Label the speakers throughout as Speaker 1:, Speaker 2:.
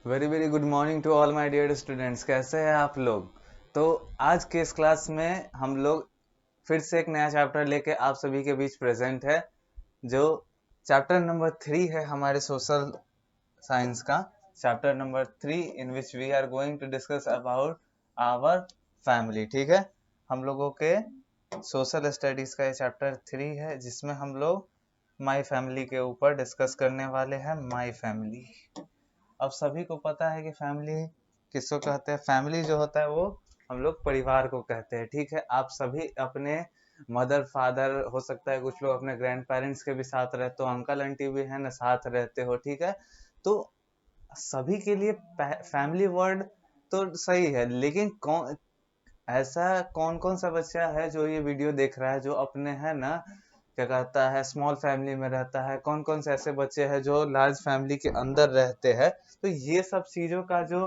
Speaker 1: Very very good morning to all my dear students. कैसे हैं आप लोग? तो आज के इस क्लास में हम लोग फिर से एक नया चैप्टर लेके आप सभी के बीच प्रेजेंट है, जो चैप्टर नंबर 3 है हमारे सोशल साइंस का। Chapter number 3 in which we are going to discuss about our family. ठीक है, हम लोगों के सोशल स्टडीज का ये चैप्टर 3 है, जिसमें हम लोग माई फैमिली के ऊपर डिस्कस करने वाले हैं। माई फैमिली, अब सभी को पता है कि फैमिली किसको कहते हैं। फैमिली जो होता है वो हम लोग परिवार को कहते हैं। ठीक है, आप सभी अपने मदर फादर, हो सकता है कुछ लोग अपने ग्रैंड पेरेंट्स के भी साथ रहते हो, अंकल आंटी भी है ना, साथ रहते हो। ठीक है, तो सभी के लिए फैमिली वर्ड तो सही है, लेकिन कौन ऐसा कौन कौन सा बच्चा है जो ये वीडियो देख रहा है, जो अपने है ना क्या कहता है स्मॉल फैमिली में रहता है? कौन कौन से ऐसे बच्चे हैं जो लार्ज फैमिली के अंदर रहते हैं? तो ये सब चीजों का जो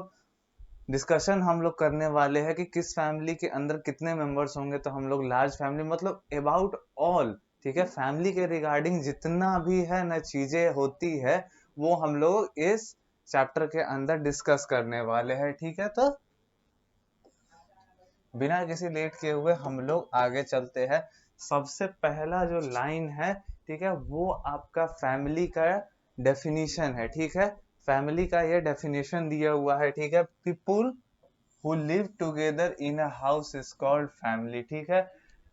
Speaker 1: डिस्कशन हम लोग करने वाले हैं कि किस फैमिली के अंदर कितने मेंबर्स होंगे। तो हम लोग लार्ज फैमिली मतलब अबाउट ऑल, ठीक है, फैमिली के रिगार्डिंग जितना भी है ना चीजें होती है, वो हम लोग इस चैप्टर के अंदर डिस्कस करने वाले हैं। ठीक है, तो बिना किसी लेट किए हुए हम लोग आगे चलते हैं। सबसे पहला जो लाइन है, ठीक है, वो आपका फैमिली का डेफिनेशन है। ठीक है, फैमिली का ये डेफिनेशन दिया हुआ है। ठीक है, people who live together in a house is called family. ठीक है,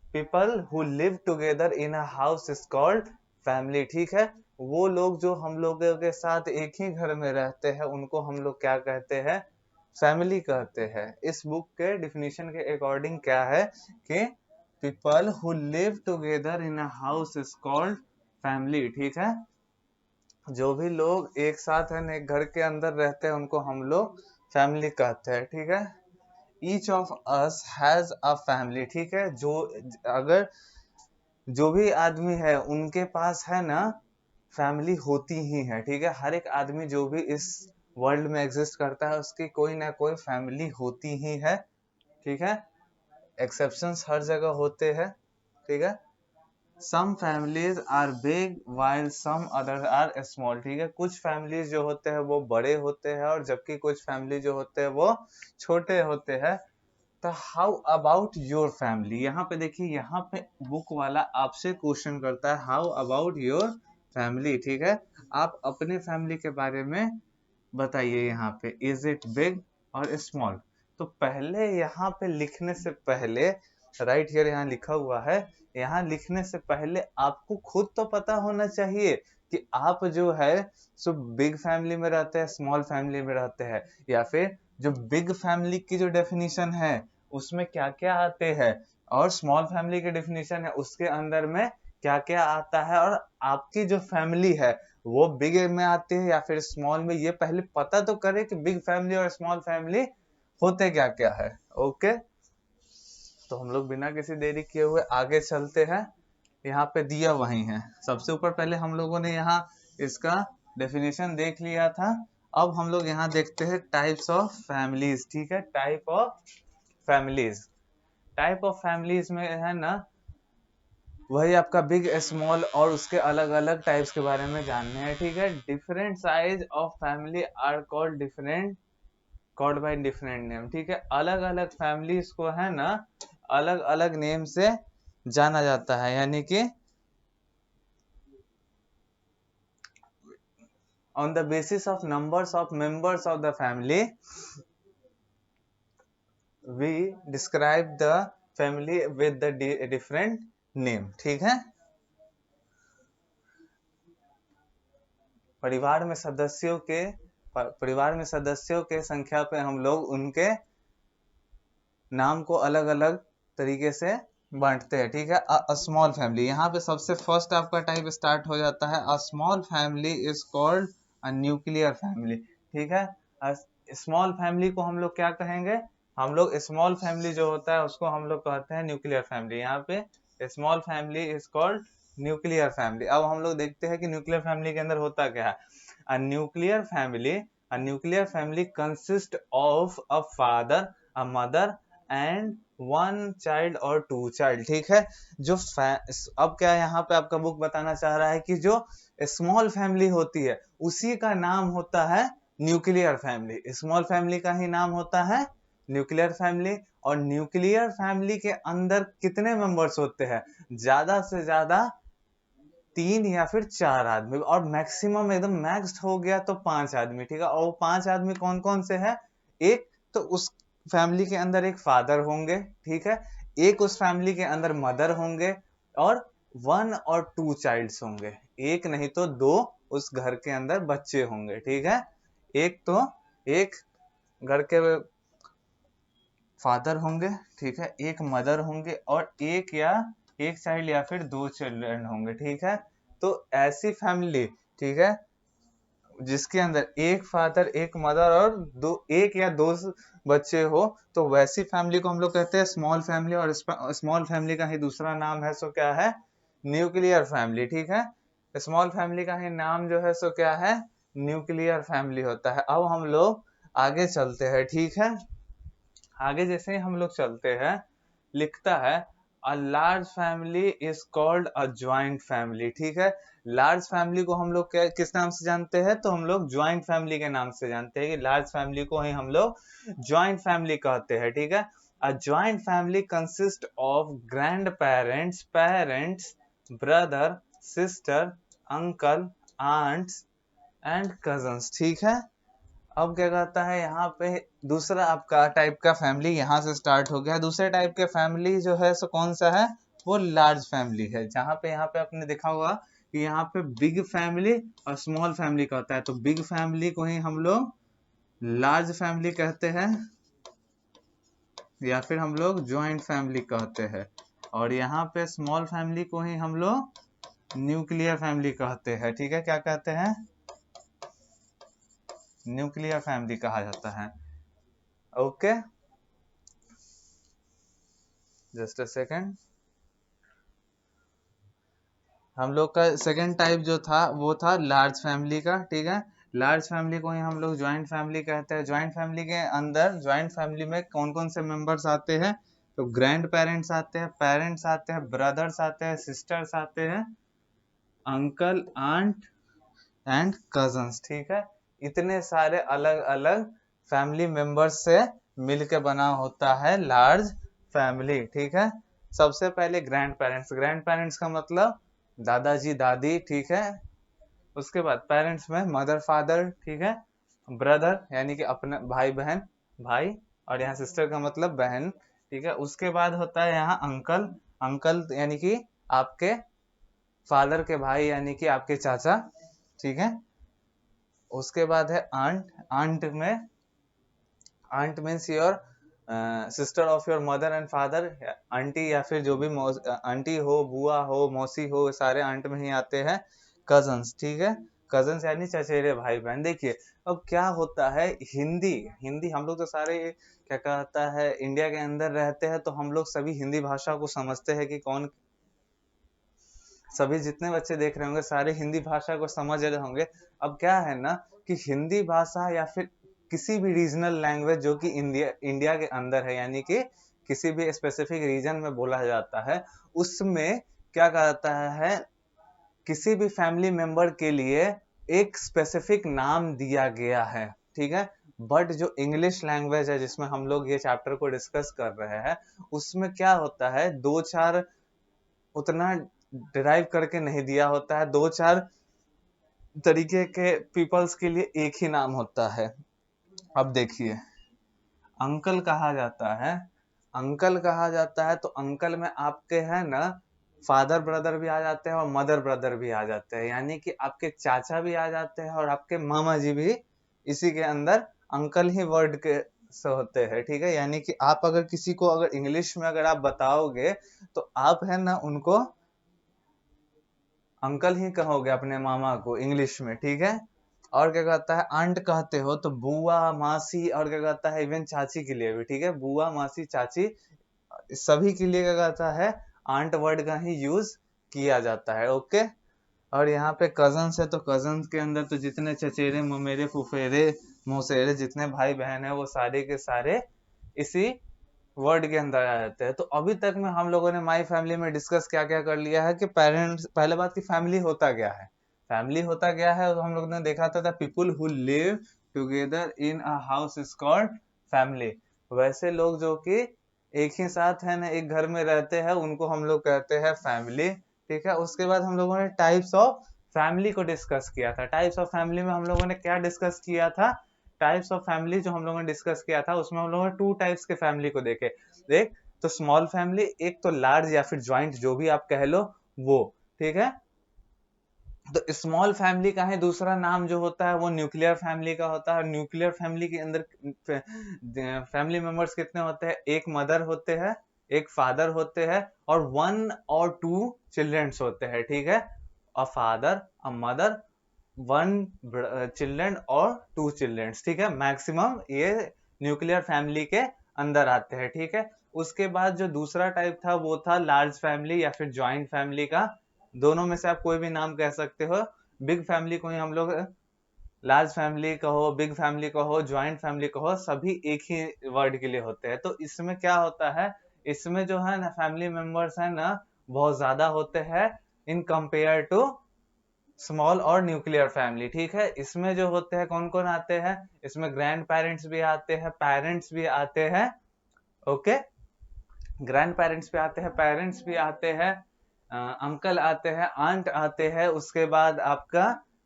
Speaker 1: people who live together in a house is called family. ठीक है, वो लोग जो हम लोगों के साथ एक ही घर में रहते हैं, उनको हम लोग क्या कहते हैं? फैमिली कहते हैं। इस बुक के डिफिनीशन के अकॉर्डिंग क्या है कि people who live together in a house is called family. ठीक है, जो भी लोग एक साथ है एक घर के अंदर रहते हैं, उनको हम लोग फैमिली कहते हैं। ठीक है, each of us has a family. ठीक है, अगर जो भी आदमी है उनके पास है ना फैमिली होती ही है। ठीक है, हर एक आदमी जो भी इस वर्ल्ड में एग्जिस्ट करता है, उसकी कोई ना कोई फैमिली होती ही है। ठीक है, एक्सेप्शंस हर जगह होते हैं। ठीक है, some families are big while some other are small. ठीक है, कुछ फैमिलीज जो होते हैं वो बड़े होते हैं, और जबकि कुछ फैमिली जो होते हैं वो छोटे होते हैं। तो हाउ अबाउट योर फैमिली, यहाँ पे देखिए, यहाँ पे बुक वाला आपसे क्वेश्चन करता है हाउ अबाउट योर फैमिली। ठीक है, आप अपने फैमिली के बारे में बताइए। यहाँ पे इज इट बिग और स्मॉल? तो पहले यहाँ पे लिखने से पहले, राइट हियर यहाँ लिखा हुआ है, यहाँ लिखने से पहले आपको खुद तो पता होना चाहिए कि आप जो है सो बिग फैमिली में रहते हैं, स्मॉल फैमिली में रहते हैं, या फिर जो बिग फैमिली की जो डेफिनेशन है उसमें क्या क्या आते हैं, और स्मॉल फैमिली की डेफिनेशन है उसके अंदर में क्या क्या आता है, और आपकी जो फैमिली है वो बिग में आती है या फिर स्मॉल में। ये पहले पता तो करे कि बिग फैमिली और स्मॉल फैमिली होते क्या क्या है। ओके, तो हम लोग बिना किसी देरी किए हुए आगे चलते हैं। यहाँ पे दिया वही है सबसे ऊपर। पहले हम लोगों ने यहाँ इसका डेफिनेशन देख लिया था। अब हम लोग यहाँ देखते हैं टाइप्स ऑफ फैमिलीज। ठीक है, type of families, type of families में है ना वही आपका बिग स्मॉल और उसके अलग अलग टाइप्स के बारे में जानने हैं। ठीक है, different size of family are called different, called by different name. ठीक है, अलग अलग फैमिलीज को है ना अलग अलग नेम से जाना जाता है, यानी कि on the basis of numbers of members of the family we describe the family with the different name। ठीक है, परिवार में सदस्यों के परिवार में सदस्यों के संख्या पे हम लोग उनके नाम को अलग अलग तरीके से बांटते हैं। ठीक है, अ स्मॉल फैमिली, यहाँ पे सबसे फर्स्ट आपका टाइप स्टार्ट हो जाता है। A small family is called a nuclear family. ठीक है, स्मॉल फैमिली को हम लोग क्या कहेंगे? हम लोग स्मॉल फैमिली जो होता है उसको हम लोग कहते हैं न्यूक्लियर फैमिली। यहाँ पे small family is called nuclear family. अब हम लोग देखते हैं कि न्यूक्लियर फैमिली के अंदर होता क्या है। A nuclear family, a nuclear family consist of a father, a mother and one child और टू चाइल्ड। ठीक है, अब क्या यहाँ पे आपका बुक बताना चाह रहा है कि जो स्मॉल फैमिली होती है उसी का नाम होता है न्यूक्लियर फैमिली। स्मॉल फैमिली का ही नाम होता है न्यूक्लियर फैमिली। और न्यूक्लियर फैमिली के अंदर कितने मेंबर्स होते हैं? ज्यादा से ज्यादा 3 या फिर 4 आदमी, और मैक्सिमम एकदम मैक्स हो गया तो 5 आदमी, ठीक है। और वो 5 आदमी कौन कौन से हैं? एक तो उस फैमिली के अंदर एक फादर होंगे, ठीक है। एक उस फैमिली के अंदर मदर होंगे, और 1 और 2 चाइल्ड्स होंगे। एक नहीं तो 2 उस घर के अंदर बच्चे होंगे, ठीक है। एक घर के फादर होंगे, ठीक है, एक मदर होंगे, और एक चाइल्ड या फिर 2 चिल्ड्रन होंगे, ठीक है। तो ऐसी फैमिली, ठीक है, जिसके अंदर एक फादर, एक मदर और एक या दो बच्चे हो, तो वैसी फैमिली को हम लोग कहते हैं स्मॉल फैमिली। और स्मॉल फैमिली का ही दूसरा नाम है, सो क्या है? न्यूक्लियर फैमिली, ठीक है। स्मॉल फैमिली का ही नाम जो है सो क्या है? न्यूक्लियर फैमिली होता है। अब हम लोग आगे चलते हैं, ठीक है। आगे जैसे ही हम लोग चलते हैं, लिखता है a large family is called a joint family, ठीक है। लार्ज फैमिली को हम लोग किस नाम से जानते हैं? तो हम लोग ज्वाइंट फैमिली के नाम से जानते हैं कि लार्ज फैमिली को ही हम लोग ज्वाइंट फैमिली कहते हैं, ठीक है। A joint family consist of grand parents, brother, sister, uncle, aunts and cousins, ठीक है। अब क्या कहता है यहाँ पे? दूसरा आपका टाइप का फैमिली यहाँ से स्टार्ट हो गया। दूसरे टाइप के फैमिली जो है सो कौन सा है? वो लार्ज फैमिली है। जहाँ पे यहाँ पे आपने देखा होगा कि यहाँ पे बिग फैमिली और स्मॉल फैमिली का होता है, तो बिग फैमिली को ही हम लोग लार्ज फैमिली कहते हैं, या फिर हम लोग ज्वाइंट फैमिली कहते हैं। और यहाँ पे स्मॉल फैमिली को ही हम लोग न्यूक्लियर फैमिली कहते हैं, ठीक है। क्या कहते हैं? न्यूक्लियर फैमिली कहा जाता है। Okay, just a second. हम लोग का सेकंड टाइप जो था वो था लार्ज फैमिली का, ठीक है। लार्ज फैमिली को ही हम लोग ज्वाइंट फैमिली कहते हैं। ज्वाइंट फैमिली के अंदर, ज्वाइंट फैमिली में कौन कौन से मेंबर्स आते हैं? तो ग्रैंड पेरेंट्स आते हैं, पेरेंट्स आते हैं, ब्रदर्स आते हैं, सिस्टर्स आते हैं, अंकल, आंट एंड कजन्स, ठीक है। इतने सारे अलग अलग फैमिली मेंबर्स से मिलके बना होता है लार्ज फैमिली, ठीक है। सबसे पहले ग्रैंड पेरेंट्स। ग्रैंड पेरेंट्स का मतलब दादाजी दादी, ठीक है। उसके बाद पेरेंट्स में मदर फादर, ठीक है। ब्रदर यानी कि अपने भाई बहन, भाई। और यहाँ सिस्टर का मतलब बहन, ठीक है। उसके बाद होता है यहाँ अंकल। अंकल यानी कि आपके फादर के भाई, यानी कि आपके चाचा, ठीक है। उसके बाद है aunt. Aunt means your sister of your mother and father, aunty या फिर जो भी आंटी हो, बुआ हो, मौसी हो, सारे आंट में ही आते हैं। कजन्स, ठीक है। कजन्स यानी चचेरे भाई बहन। देखिए अब क्या होता है, हिंदी हिंदी हम लोग तो सारे क्या कहता है इंडिया के अंदर रहते हैं, तो हम लोग सभी हिंदी भाषा को समझते हैं कि कौन, सभी जितने बच्चे देख रहे होंगे सारे हिंदी भाषा को समझ रहे होंगे। अब क्या है ना कि हिंदी भाषा या फिर किसी भी रीजनल लैंग्वेज जो कि इंडिया के अंदर है, यानी कि किसी भी स्पेसिफिक रीजन में बोला जाता है, उसमें क्या कहता है, किसी भी फैमिली मेंबर के लिए एक स्पेसिफिक नाम दिया गया है, ठीक है। बट जो इंग्लिश लैंग्वेज है जिसमें हम लोग ये चैप्टर को डिस्कस कर रहे हैं, उसमें क्या होता है, दो चार उतना डिराइव करके नहीं दिया होता है, दो चार तरीके के पीपल्स के लिए एक ही नाम होता है। अब देखिए, अंकल कहा जाता है, अंकल कहा जाता है तो अंकल में आपके है ना फादर ब्रदर भी आ जाते हैं और मदर ब्रदर भी आ जाते हैं, यानी कि आपके चाचा भी आ जाते हैं और आपके मामा जी भी इसी के अंदर अंकल ही वर्ड के से होते हैं, ठीक है। यानी कि आप अगर किसी को अगर इंग्लिश में अगर आप बताओगे तो आप है ना उनको अंकल ही कहोगे अपने मामा को इंग्लिश में, ठीक है। और क्या कहता है, आंट कहते हो तो बुआ मासी, और क्या कहता है इवन चाची के लिए भी, ठीक है, बुआ मासी चाची सभी के लिए क्या कहता है आंट वर्ड का ही यूज किया जाता है। ओके। और यहाँ पे कजन्स है तो कजन्स के अंदर तो जितने चचेरे ममेरे फुफेरे मौसेरे जितने भाई बहन है वो सारे के सारे इसी वर्ड के अंदर आ जाते हैं। तो अभी तक में हम लोगों ने माई फैमिली में डिस्कस क्या क्या कर लिया है कि पेरेंट्स, पहले बात की फैमिली होता क्या है, फैमिली होता क्या है, तो हम लोगों ने देखा था people who live together in a house is called family. वैसे लोग जो कि एक ही साथ है ना एक घर में रहते हैं उनको हम लोग कहते हैं फैमिली। ठीक है, उसके बाद हम लोगों ने टाइप्स ऑफ फैमिली को डिस्कस किया था। टाइप्स ऑफ फैमिली में हम लोगों ने क्या डिस्कस किया था? टाइप्स ऑफ फैमिली जो हम लोगों ने डिस्कस किया था उसमें हम लोगों ने 2 टाइप्स के फैमिली को देखे। देख, तो स्मॉल फैमिली, एक तो लार्ज या फिर ज्वाइंट जो भी आप कह लो वो। ठीक है, तो स्मॉल फैमिली का है दूसरा नाम जो होता है वो न्यूक्लियर फैमिली का होता है। न्यूक्लियर फैमिली के अंदर फैमिली मेंबर्स कितने होते हैं? एक मदर होते हैं, एक फादर होते हैं और 1 और 2 चिल्ड्रंस होते हैं। ठीक है, a father, a mother, 1 children और 2 चिल्ड्रंस। ठीक है, मैक्सिमम ये न्यूक्लियर फैमिली के अंदर आते हैं। ठीक है, उसके बाद जो दूसरा टाइप था वो था लार्ज फैमिली या फिर ज्वाइंट फैमिली का। दोनों में से आप कोई भी नाम कह सकते हो। बिग फैमिली को ही हम लोग लार्ज फैमिली कहो, बिग फैमिली कहो, ज्वाइंट फैमिली कहो, सभी एक ही वर्ड के लिए होते हैं। तो इसमें क्या होता है, इसमें जो है ना फैमिली मेंबर्स है ना बहुत ज्यादा होते हैं इन कंपेयर टू स्मॉल और न्यूक्लियर फैमिली। ठीक है, इसमें जो होते हैं कौन कौन आते हैं? इसमें ग्रैंड पेरेंट्स भी आते हैं, पेरेंट्स भी आते हैं। ओके, ग्रैंड पेरेंट्स भी आते हैं, पेरेंट्स भी आते हैं, अंकल आते हैं, आंट आते हैं, उसके बाद आपका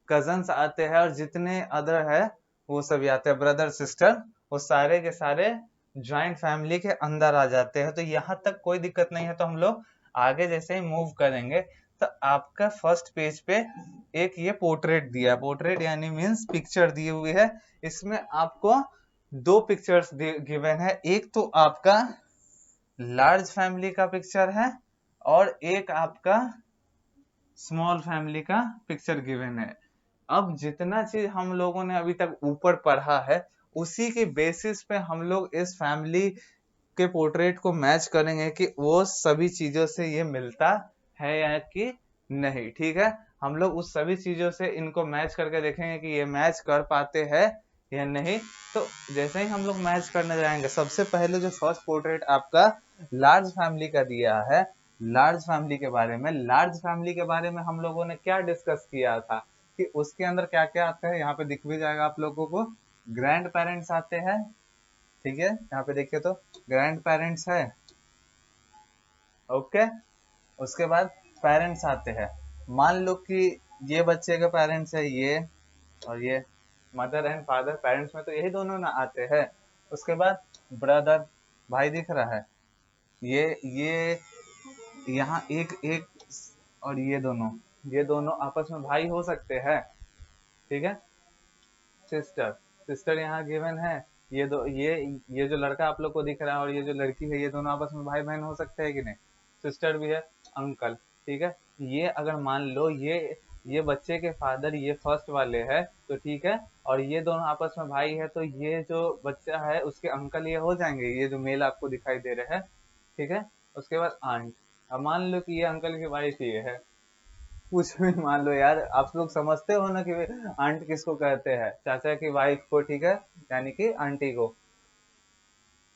Speaker 1: कजन्स आते हैं और जितने अदर है वो सभी आते हैं, ब्रदर सिस्टर, वो सारे के सारे ज्वाइंट फैमिली के अंदर आ जाते हैं। तो यहाँ तक कोई दिक्कत नहीं है। तो हम लोग आगे जैसे ही मूव करेंगे तो आपका फर्स्ट पेज पे एक ये पोर्ट्रेट दिया है। पोर्ट्रेट यानी मीन्स पिक्चर दी हुई है। इसमें आपको 2 पिक्चर्स गिवन है। एक तो आपका लार्ज फैमिली का पिक्चर है और एक आपका स्मॉल फैमिली का पिक्चर गिवन है। अब जितना चीज हम लोगों ने अभी तक ऊपर पढ़ा है उसी के बेसिस पे हम लोग इस फैमिली के पोर्ट्रेट को मैच करेंगे कि वो सभी चीजों से ये मिलता है या कि नहीं। ठीक है, हम लोग उस सभी चीजों से इनको मैच करके देखेंगे कि ये मैच कर पाते हैं या नहीं। तो जैसे ही हम लोग मैच करने जाएंगे, सबसे पहले जो फर्स्ट पोर्ट्रेट आपका लार्ज फैमिली का दिया है, लार्ज फैमिली के बारे में, लार्ज फैमिली के बारे में हम लोगों ने क्या डिस्कस किया था कि उसके अंदर क्या क्या आता है। यहाँ पे दिख भी जाएगा आप लोगों को, ग्रैंड पेरेंट्स आते हैं। ठीक है, यहाँ पे देखिए तो ग्रैंड पेरेंट्स है। ओके, उसके बाद पेरेंट्स आते हैं। मान लो कि ये बच्चे के पेरेंट्स है ये, और ये मदर एंड फादर, पेरेंट्स में तो यही दोनों ना आते हैं। उसके बाद ब्रदर, भाई दिख रहा है, ये यहाँ एक एक, और ये दोनों आपस में भाई हो सकते हैं। ठीक है, सिस्टर, सिस्टर यहाँ गिवन है। ये जो लड़का आप लोग को दिख रहा है और ये जो लड़की है, ये दोनों आपस में भाई बहन हो सकते हैं कि नहीं? सिस्टर भी है, अंकल। ठीक है, ये अगर मान लो ये बच्चे के फादर ये फर्स्ट वाले है तो ठीक है, और ये दोनों आपस में भाई है तो ये जो बच्चा है उसके अंकल ये हो जाएंगे, ये जो मेल आपको दिखाई दे रहे हैं। ठीक है, उसके बाद आंट। अब मान लो कि ये अंकल की वाइफ ये है, कुछ भी मान लो यार, आप लोग समझते हो ना कि आंट किसको कहते हैं? चाचा की वाइफ को। ठीक है, यानी कि आंटी को।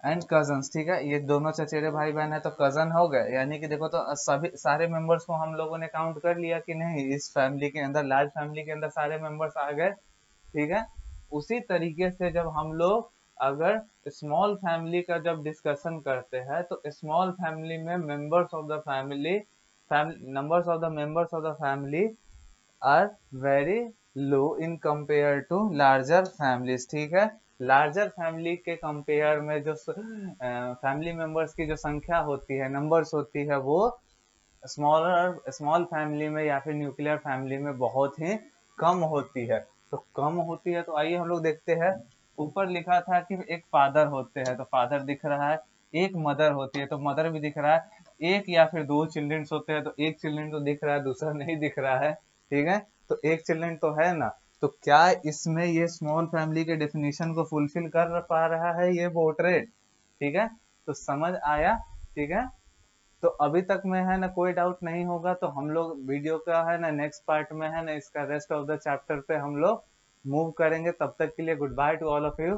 Speaker 1: एंड कजन्स, ठीक है, ये दोनों चचेरे भाई बहन है तो कजन हो गए। यानी कि देखो तो सभी सारे मेंबर्स को हम लोगों ने काउंट कर लिया कि नहीं इस फैमिली के अंदर, लार्ज फैमिली के अंदर सारे मेंबर्स आ गए। ठीक है, उसी तरीके से जब हम लोग अगर स्मॉल फैमिली का जब डिस्कशन करते हैं तो स्मॉल फैमिली में members of the family, numbers of the members of the family are very low in compare to larger families. ठीक है, लार्जर फैमिली के कंपेयर में जो फैमिली मेंबर्स की जो संख्या होती है, नंबर्स होती है, वो स्मॉल फैमिली में या फिर न्यूक्लियर फैमिली में बहुत ही कम होती है। तो कम होती है तो आइए हम लोग देखते हैं। ऊपर लिखा था कि एक फादर होते हैं तो फादर दिख रहा है, एक मदर होती है तो मदर भी दिख रहा है, एक या फिर 2 चिल्ड्रंस होते हैं तो एक चिल्ड्रन तो दिख रहा है, दूसरा नहीं दिख रहा है। ठीक है, तो एक चिल्ड्रन तो है ना। तो क्या इसमें ये स्मॉल फैमिली के डेफिनेशन को फुलफिल कर पा रहा है ये पोर्ट्रेट? ठीक है, तो समझ आया? ठीक है, तो अभी तक में है ना कोई डाउट नहीं होगा तो हम लोग वीडियो का है ना नेक्स्ट पार्ट में है ना इसका रेस्ट ऑफ द चैप्टर पे हम लोग मूव करेंगे। तब तक के लिए good by two all of you.